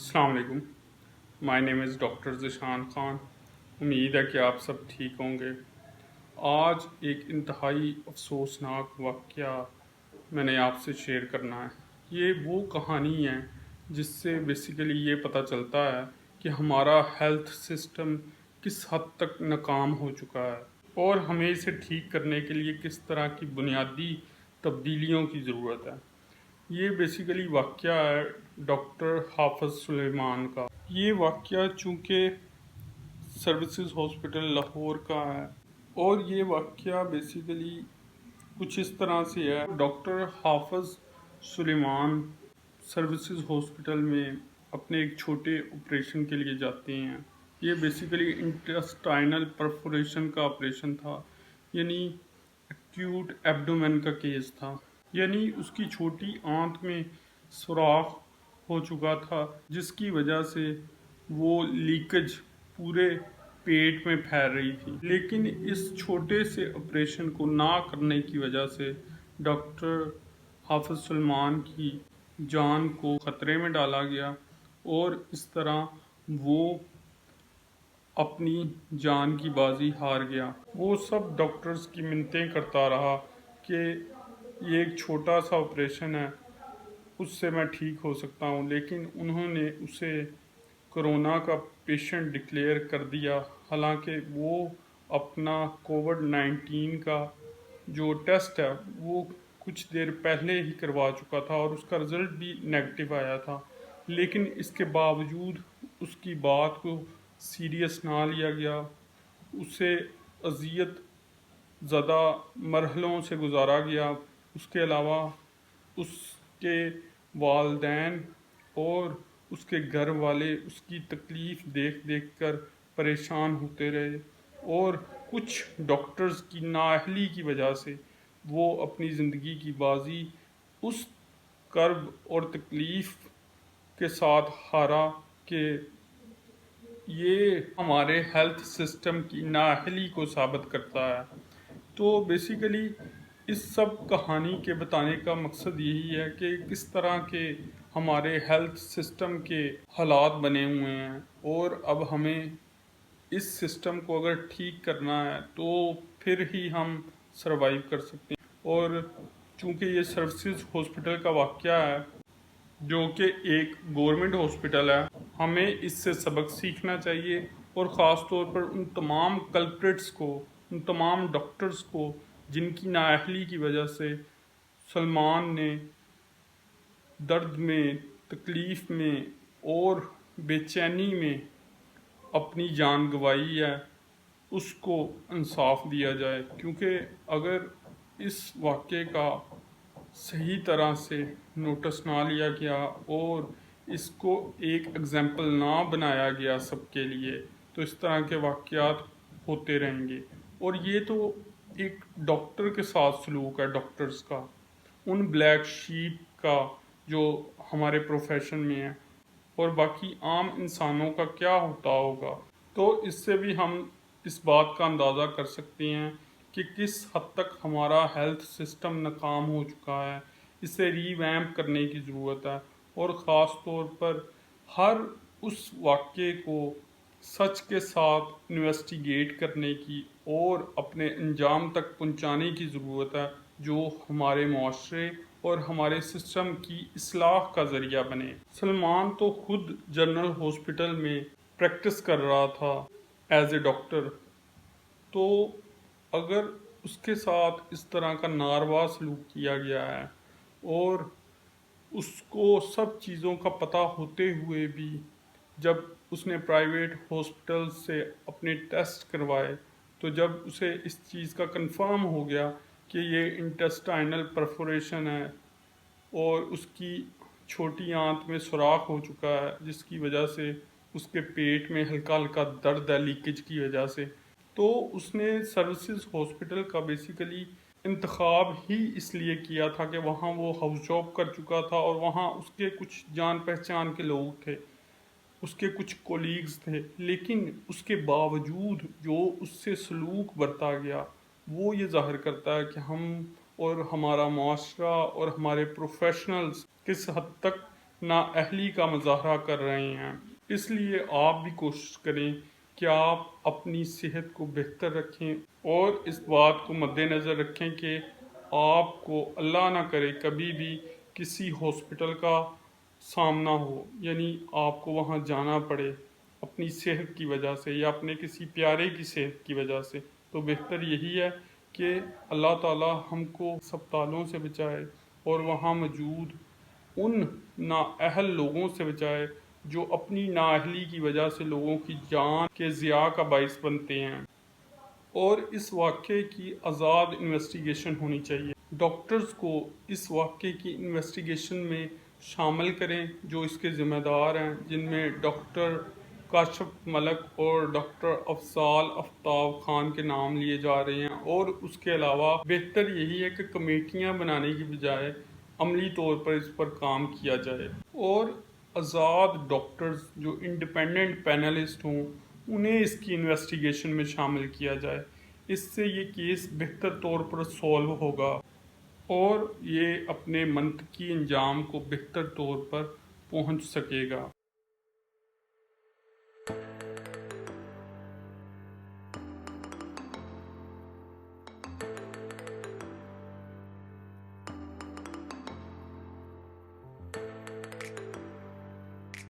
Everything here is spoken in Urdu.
السلام علیکم. مائی نیم از ڈاکٹر ذیشان خان. امید ہے کہ آپ سب ٹھیک ہوں گے. آج ایک انتہائی افسوسناک واقعہ میں نے آپ سے شیئر کرنا ہے. یہ وہ کہانی ہے جس سے بیسیکلی یہ پتہ چلتا ہے کہ ہمارا ہیلتھ سسٹم کس حد تک ناکام ہو چکا ہے اور ہمیں اسے ٹھیک کرنے کے لیے کس طرح کی بنیادی تبدیلیوں کی ضرورت ہے. یہ بیسیکلی واقعہ ہے ڈاکٹر حافظ سلیمان کا. یہ واقعہ چونکہ سروسز ہاسپٹل لاہور کا ہے اور یہ واقعہ بیسیکلی کچھ اس طرح سے ہے. ڈاکٹر حافظ سلیمان سروسز ہاسپٹل میں اپنے ایک چھوٹے آپریشن کے لیے جاتے ہیں. یہ بیسیکلی انٹسٹائنل پرفوریشن کا آپریشن تھا، یعنی ایکیوٹ ایبڈومن کا کیس تھا. یعنی اس کی چھوٹی آنت میں سوراخ ہو چکا تھا جس کی وجہ سے وہ لیکج پورے پیٹ میں پھیل رہی تھی. لیکن اس چھوٹے سے آپریشن کو نہ کرنے کی وجہ سے ڈاکٹر حافظ سلیمان کی جان کو خطرے میں ڈالا گیا اور اس طرح وہ اپنی جان کی بازی ہار گیا. وہ سب ڈاکٹرز کی منتیں کرتا رہا کہ یہ ایک چھوٹا سا آپریشن ہے، اس سے میں ٹھیک ہو سکتا ہوں، لیکن انہوں نے اسے کرونا کا پیشنٹ ڈکلیئر کر دیا. حالانکہ وہ اپنا کووڈ-19 کا جو ٹیسٹ ہے وہ کچھ دیر پہلے ہی کروا چکا تھا اور اس کا رزلٹ بھی نیگیٹو آیا تھا. لیکن اس کے باوجود اس کی بات کو سیریس نہ لیا گیا. اسے اذیت زدہ مرحلوں سے گزارا گیا. اس کے علاوہ اس کے والدین اور اس کے گھر والے اس کی تکلیف دیکھ دیکھ کر پریشان ہوتے رہے اور کچھ ڈاکٹرز کی نااہلی کی وجہ سے وہ اپنی زندگی کی بازی اس کرب اور تکلیف کے ساتھ ہارا کہ یہ ہمارے ہیلتھ سسٹم کی نااہلی کو ثابت کرتا ہے. تو بیسیکلی اس سب کہانی کے بتانے کا مقصد یہی ہے کہ کس طرح کے ہمارے ہیلتھ سسٹم کے حالات بنے ہوئے ہیں اور اب ہمیں اس سسٹم کو اگر ٹھیک کرنا ہے تو پھر ہی ہم سروائیو کر سکتے ہیں. اور چونکہ یہ سروسز ہاسپٹل کا واقعہ ہے جو کہ ایک گورنمنٹ ہاسپٹل ہے، ہمیں اس سے سبق سیکھنا چاہیے اور خاص طور پر ان تمام کلپریٹس کو، ان تمام ڈاکٹرز کو جن کی نااہلی کی وجہ سے سلمان نے درد میں، تکلیف میں اور بے چینی میں اپنی جان گنوائی ہے، اس کو انصاف دیا جائے. کیونکہ اگر اس واقعے کا صحیح طرح سے نوٹس نہ لیا گیا اور اس کو ایک اگزامپل نہ بنایا گیا سب کے لیے تو اس طرح کے واقعات ہوتے رہیں گے. اور یہ تو ایک ڈاکٹر کے ساتھ سلوک ہے، ڈاکٹرز کا، ان بلیک شیپ کا جو ہمارے پروفیشن میں ہے، اور باقی عام انسانوں کا کیا ہوتا ہوگا. تو اس سے بھی ہم اس بات کا اندازہ کر سکتے ہیں کہ کس حد تک ہمارا ہیلتھ سسٹم ناکام ہو چکا ہے. اسے ری ویمپ کرنے کی ضرورت ہے اور خاص طور پر ہر اس واقعے کو سچ کے ساتھ انویسٹیگیٹ کرنے کی اور اپنے انجام تک پہنچانے کی ضرورت ہے جو ہمارے معاشرے اور ہمارے سسٹم کی اصلاح کا ذریعہ بنے. سلمان تو خود جنرل ہاسپٹل میں پریکٹس کر رہا تھا ایز اے ڈاکٹر، تو اگر اس کے ساتھ اس طرح کا ناروا سلوک کیا گیا ہے اور اس کو سب چیزوں کا پتہ ہوتے ہوئے بھی جب اس نے پرائیویٹ ہاسپٹل سے اپنے ٹیسٹ کروائے تو جب اسے اس چیز کا کنفرم ہو گیا کہ یہ انٹسٹائنل پرفوریشن ہے اور اس کی چھوٹی آنت میں سوراخ ہو چکا ہے جس کی وجہ سے اس کے پیٹ میں ہلکا ہلکا درد ہے لیکیج کی وجہ سے، تو اس نے سروسز ہاسپٹل کا بیسیکلی انتخاب ہی اس لیے کیا تھا کہ وہاں وہ ہاؤس جاب کر چکا تھا اور وہاں اس کے کچھ جان پہچان کے لوگ تھے، اس کے کچھ کولیگز تھے. لیکن اس کے باوجود جو اس سے سلوک برتا گیا وہ یہ ظاہر کرتا ہے کہ ہم اور ہمارا معاشرہ اور ہمارے پروفیشنلز کس حد تک نااہلی کا مظاہرہ کر رہے ہیں۔ اس لیے آپ بھی کوشش کریں کہ آپ اپنی صحت کو بہتر رکھیں اور اس بات کو مد نظر رکھیں کہ آپ کو اللہ نہ کرے کبھی بھی کسی ہاسپٹل کا سامنا ہو، یعنی آپ کو وہاں جانا پڑے اپنی صحت کی وجہ سے یا اپنے کسی پیارے کی صحت کی وجہ سے۔ تو بہتر یہی ہے کہ اللہ تعالی ہم کو ہسپتالوں سے بچائے اور وہاں موجود ان نااہل لوگوں سے بچائے جو اپنی نااہلی کی وجہ سے لوگوں کی جان کے ضیاع کا باعث بنتے ہیں۔ اور اس واقعے کی آزاد انویسٹیگیشن ہونی چاہیے۔ ڈاکٹرز کو اس واقعے کی انویسٹیگیشن میں شامل کریں جو اس کے ذمہ دار ہیں، جن میں ڈاکٹر کاشف ملک اور ڈاکٹر افضال آفتاب خان کے نام لیے جا رہے ہیں۔ اور اس کے علاوہ بہتر یہی ہے کہ کمیٹیاں بنانے کی بجائے عملی طور پر اس پر کام کیا جائے اور آزاد ڈاکٹرز جو انڈیپینڈنٹ پینلسٹ ہوں انہیں اس کی انویسٹیگیشن میں شامل کیا جائے۔ اس سے یہ کیس بہتر طور پر سولو ہوگا اور یہ اپنے منطقی انجام کو بہتر طور پر پہنچ سکے گا۔